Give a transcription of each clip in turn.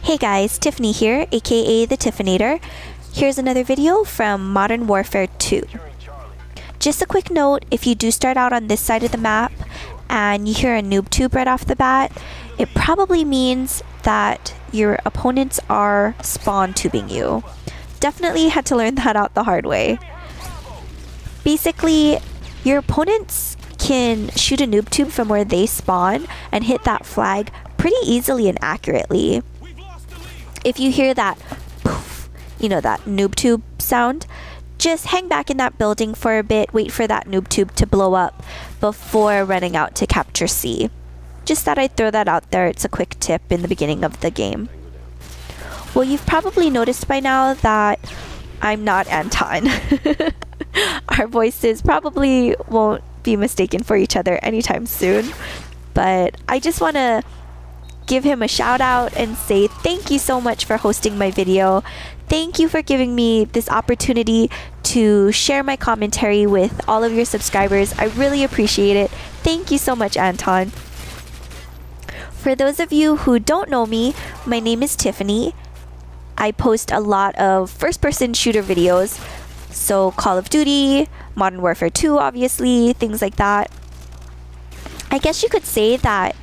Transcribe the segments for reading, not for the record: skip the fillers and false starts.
Hey guys, Tiffany here, aka the Tiffinator. Here's another video from Modern Warfare 2. Just a quick note, if you do start out on this side of the map and you hear a noob tube right off the bat, it probably means that your opponents are spawn tubing you. Definitely had to learn that out the hard way. Basically, your opponents can shoot a noob tube from where they spawn and hit that flag pretty easily and accurately. If you hear that poof, that noob tube sound, just hang back in that building for a bit, wait for that noob tube to blow up before running out to capture C. Just thought I'd throw that out there. It's a quick tip in the beginning of the game. Well, you've probably noticed by now that I'm not Anton. Our voices probably won't be mistaken for each other anytime soon, but I just want to give him a shout out and say thank you so much for hosting my video. Thank you for giving me this opportunity to share my commentary with all of your subscribers. I really appreciate it. Thank you so much, Anton. For those of you who don't know me, my name is Tiffany. I post a lot of first-person shooter videos, so Call of Duty, Modern Warfare 2 obviously, things like that. I guess you could say that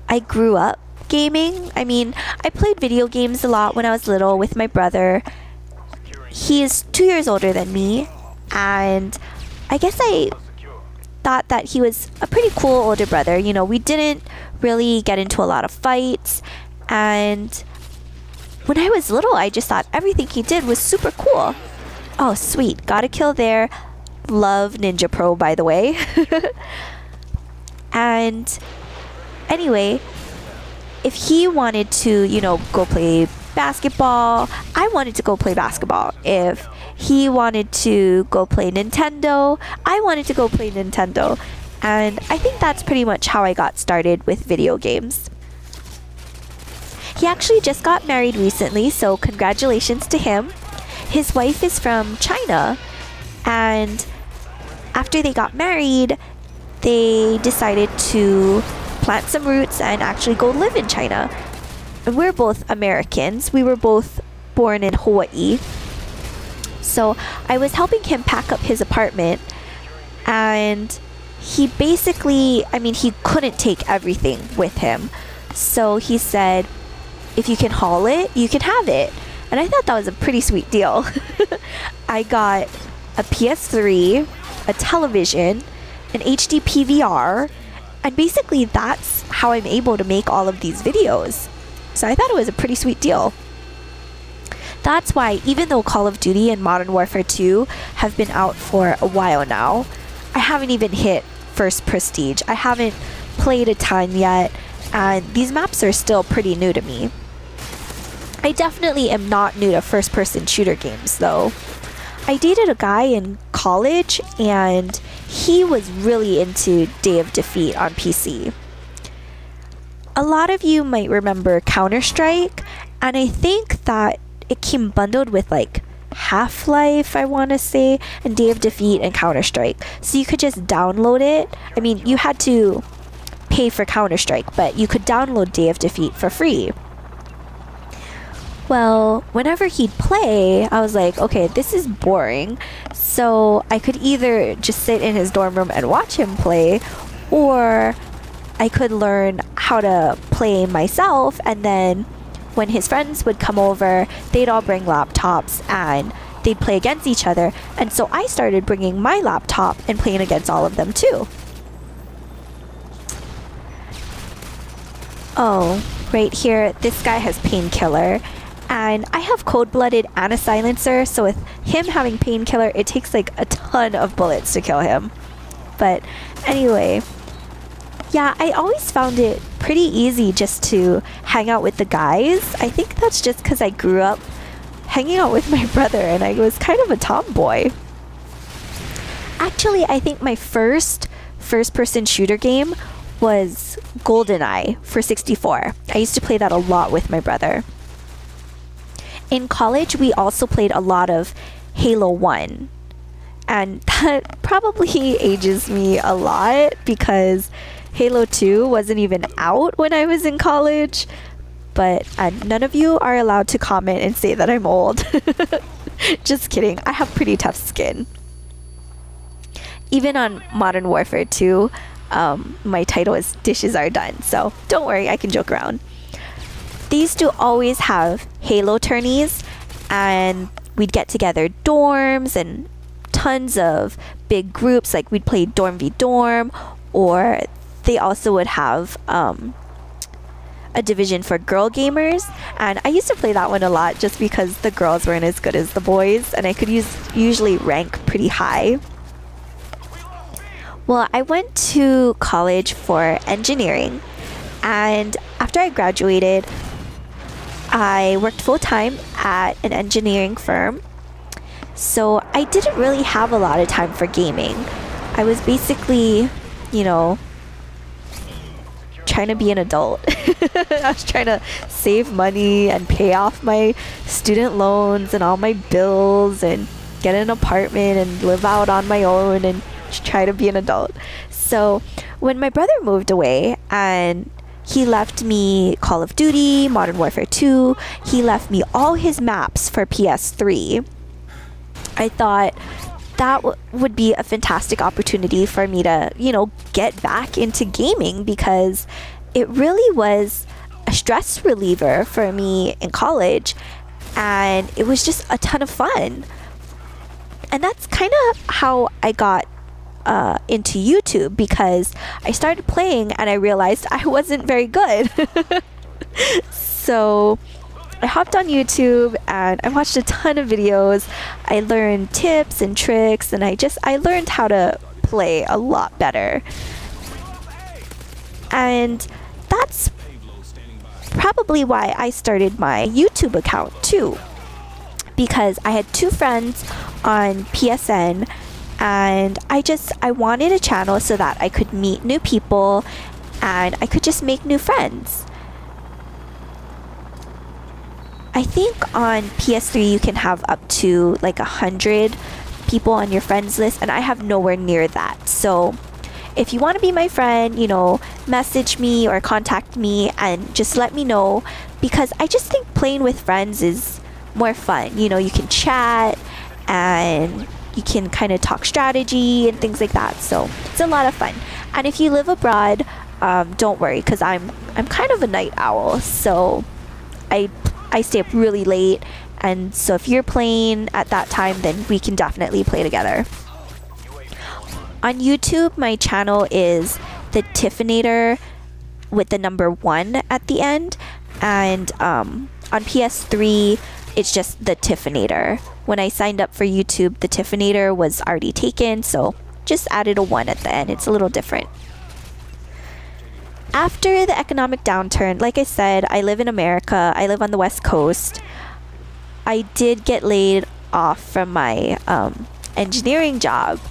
I grew up gaming. I mean, I played video games a lot when I was little with my brother. He is 2 years older than me, and I guess I thought that he was a pretty cool older brother. You know, we didn't really get into a lot of fights, and when I was little, I just thought everything he did was super cool. Oh, sweet. Got a kill there. Love Ninja Pro, by the way. And anyway, if he wanted to, go play basketball, I wanted to go play basketball. If he wanted to go play Nintendo, I wanted to go play Nintendo. And I think that's pretty much how I got started with video games. He actually just got married recently, so congratulations to him. His wife is from China, and after they got married, they decided to plant some roots and actually go live in China. And we're both Americans. We were both born in Hawaii. So I was helping him pack up his apartment, and he basically, he couldn't take everything with him. So he said, if you can haul it, you can have it. And I thought that was a pretty sweet deal. I got a PS3, a television, an HD PVR, and basically that's how I'm able to make all of these videos. So I thought it was a pretty sweet deal. That's why, even though Call of Duty and Modern Warfare 2 have been out for a while now, I haven't even hit first prestige. I haven't played a ton yet, and these maps are still pretty new to me. I definitely am not new to first-person shooter games, though. I dated a guy in college, and he was really into Day of Defeat on PC. A lot of you might remember Counter-Strike, and I think that it came bundled with like Half-Life, I want to say, and Day of Defeat and Counter-Strike. So you could just download it. You had to pay for Counter-Strike, but you could download Day of Defeat for free. Well, whenever he'd play, I was like, okay, this is boring. So I could either just sit in his dorm room and watch him play, or I could learn how to play myself, and then when his friends would come over, they'd all bring laptops and they'd play against each other. And so I started bringing my laptop and playing against all of them too. Oh, right here, this guy has Painkiller. And I have Cold-Blooded and a Silencer, so with him having Painkiller, it takes like a ton of bullets to kill him. But anyway, yeah, I always found it pretty easy just to hang out with the guys. I think that's just because I grew up hanging out with my brother, and I was kind of a tomboy. Actually, I think my first-person shooter game was GoldenEye for 64. I used to play that a lot with my brother. In college, we also played a lot of Halo 1. And that probably ages me a lot because Halo 2 wasn't even out when I was in college. but none of you are allowed to comment and say that I'm old. Just kidding. I have pretty tough skin. Even on Modern Warfare 2, my title is Dishes Are Done, so don't worry, I can joke around. They used to always have Halo tourneys, and we'd get together dorms and tons of big groups, like we'd play dorm v dorm, or they also would have a division for girl gamers, and I used to play that one a lot just because the girls weren't as good as the boys, and I could usually rank pretty high. Well, I went to college for engineering, and after I graduated, I worked full-time at an engineering firm, so I didn't really have a lot of time for gaming. I was basically, you know, trying to be an adult. I was trying to save money and pay off my student loans and all my bills and get an apartment and live out on my own and try to be an adult. So when my brother moved away and he left me Call of Duty, Modern Warfare 2, he left me all his maps for PS3, I thought that would be a fantastic opportunity for me to, you know, get back into gaming, because it really was a stress reliever for me in college, and it was just a ton of fun. And that's kind of how I got into YouTube, because I started playing and I realized I wasn't very good. So I hopped on YouTube and I watched a ton of videos. I learned tips and tricks, and I learned how to play a lot better. And that's probably why I started my YouTube account too, because I had 2 friends on PSN, and I wanted a channel so that I could meet new people and I could just make new friends. I think on PS3 you can have up to like 100 people on your friends list, and I have nowhere near that. So if you want to be my friend, you know, message me or contact me and just let me know, because I just think playing with friends is more fun. You know, you can chat and you can kind of talk strategy and things like that. So it's a lot of fun. And if you live abroad, don't worry, because I'm kind of a night owl, so I stay up really late, and so if you're playing at that time, then we can definitely play together. On YouTube, my channel is the Tiffinator with the number 1 at the end, and on PS3 it's just the Tiffinator. When I signed up for YouTube, the Tiffinator was already taken, so just added a 1 at the end. It's a little different. After the economic downturn, like I said, I live in America. I live on the West Coast. I did get laid off from my engineering job.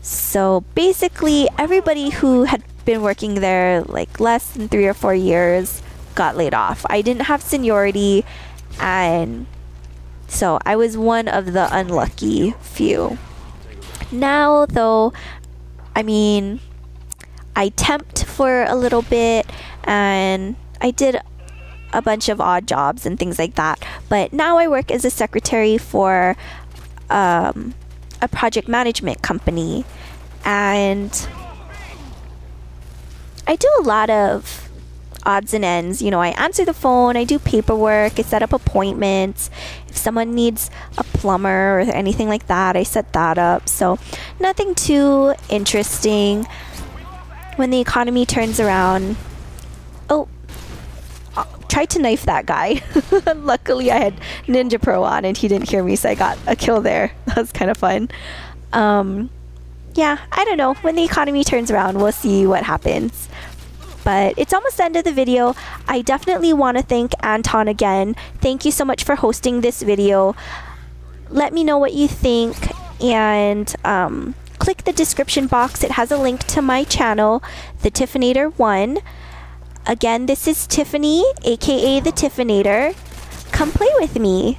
So basically, everybody who had been working there like less than 3 or 4 years got laid off. I didn't have seniority, and so I was one of the unlucky few. Now, though, I mean, I temped for a little bit and I did a bunch of odd jobs and things like that. But now I work as a secretary for a project management company, and I do a lot of odds and ends. You know, I answer the phone, I do paperwork, I set up appointments. If someone needs a plumber or anything like that, I set that up. So nothing too interesting. When the economy turns around, oh, tried to knife that guy. Luckily I had Ninja Pro on and he didn't hear me, so I got a kill there. That was kind of fun. Yeah, I don't know. When the economy turns around, we'll see what happens. But it's almost the end of the video. I definitely want to thank Anton again. Thank you so much for hosting this video. Let me know what you think, and click the description box. It has a link to my channel, the Tiffinator 1. Again, this is Tiffany, aka the Tiffinator. Come play with me.